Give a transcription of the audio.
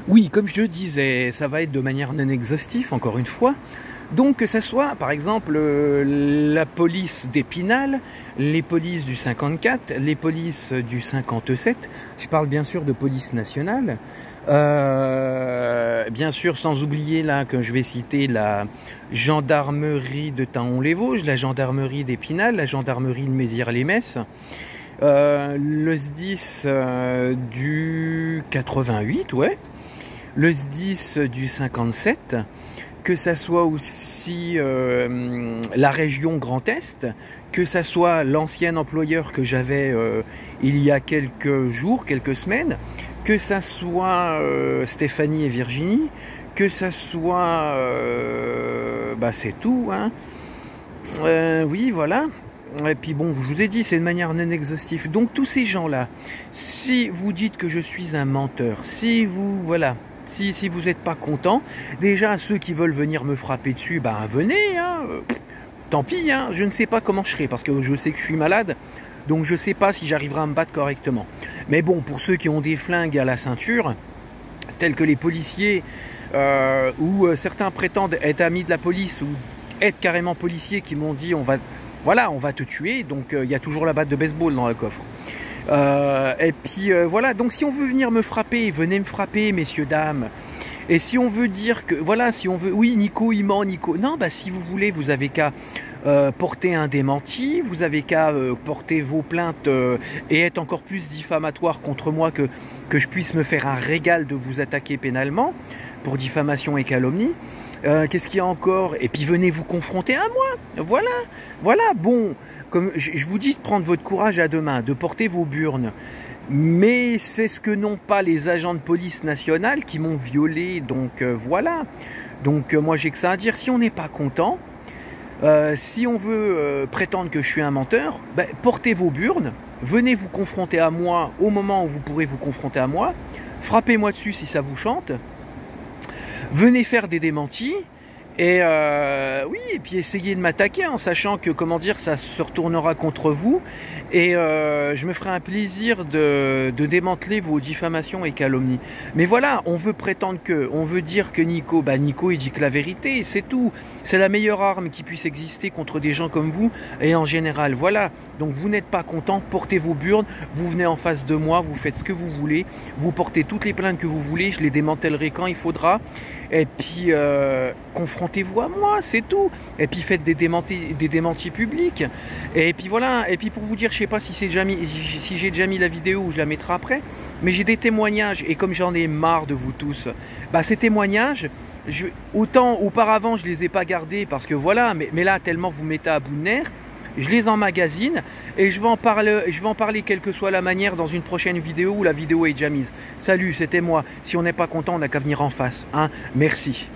Oui, comme je disais, ça va être de manière non exhaustive, encore une fois. Donc que ça soit, par exemple, la police d'Épinal, les polices du 54, les polices du 57, je parle bien sûr de police nationale, bien sûr sans oublier là que je vais citer la gendarmerie de Taon-les-Vosges, la gendarmerie d'Épinal, la gendarmerie de Mézières-les-Messes, le SDIS du 88, ouais, le SDIS du 57, que ça soit aussi la région Grand Est, que ça soit l'ancien employeur que j'avais il y a quelques jours, quelques semaines, que ça soit Stéphanie et Virginie, que ça soit... bah c'est tout, hein. Oui, voilà. Et puis bon, je vous ai dit, c'est de manière non exhaustive. Donc tous ces gens-là, si vous dites que je suis un menteur, si vous... Voilà. Si vous n'êtes pas content, déjà ceux qui veulent venir me frapper dessus, ben venez, hein, tant pis, hein, je ne sais pas comment je serai, parce que je sais que je suis malade, donc je ne sais pas si j'arriverai à me battre correctement. Mais bon, pour ceux qui ont des flingues à la ceinture, tels que les policiers, ou certains prétendent être amis de la police, ou être carrément policiers qui m'ont dit on va te tuer, donc il y a toujours la batte de baseball dans le coffre. Et puis voilà, donc si on veut venir me frapper, venez me frapper, messieurs, dames. Et si on veut dire que, voilà, si on veut, oui, Nico, il ment, Nico. Non, bah si vous voulez, vous avez qu'à porter un démenti, vous avez qu'à porter vos plaintes et être encore plus diffamatoire contre moi que je puisse me faire un régal de vous attaquer pénalement pour diffamation et calomnie. Qu'est-ce qu'il y a encore? Et puis venez vous confronter à moi. Voilà, bon, comme je vous dis de prendre votre courage à deux mains, de porter vos burnes. Mais c'est ce que n'ont pas les agents de police nationale qui m'ont violé, donc voilà. Donc moi j'ai que ça à dire, si on n'est pas content, si on veut prétendre que je suis un menteur, ben, portez vos burnes, venez vous confronter à moi au moment où vous pourrez vous confronter à moi, frappez-moi dessus si ça vous chante. Venez faire des démentis et oui, et puis essayez de m'attaquer en sachant que, comment dire, ça se retournera contre vous et je me ferai un plaisir de démanteler vos diffamations et calomnies. Mais voilà, on veut prétendre que, on veut dire que Nico, bah Nico il dit que la vérité, c'est tout. C'est la meilleure arme qui puisse exister contre des gens comme vous et en général, voilà. Donc vous n'êtes pas content, portez vos burnes, vous venez en face de moi, vous faites ce que vous voulez, vous portez toutes les plaintes que vous voulez, je les démantèlerai quand il faudra. Et puis confrontez-vous à moi, c'est tout. Et puis faites des démentis publics. Et puis voilà. Et puis pour vous dire, je sais pas si j'ai déjà mis la vidéo ou je la mettrai après, mais j'ai des témoignages. Et comme j'en ai marre de vous tous, bah ces témoignages, autant auparavant je les ai pas gardés parce que voilà, mais là tellement vous mettez à bout de nerfs. Je les emmagasine et je vais en parler quelle que soit la manière dans une prochaine vidéo où la vidéo est déjà mise. Salut, c'était moi. Si on n'est pas content, on n'a qu'à venir en face, hein. Merci.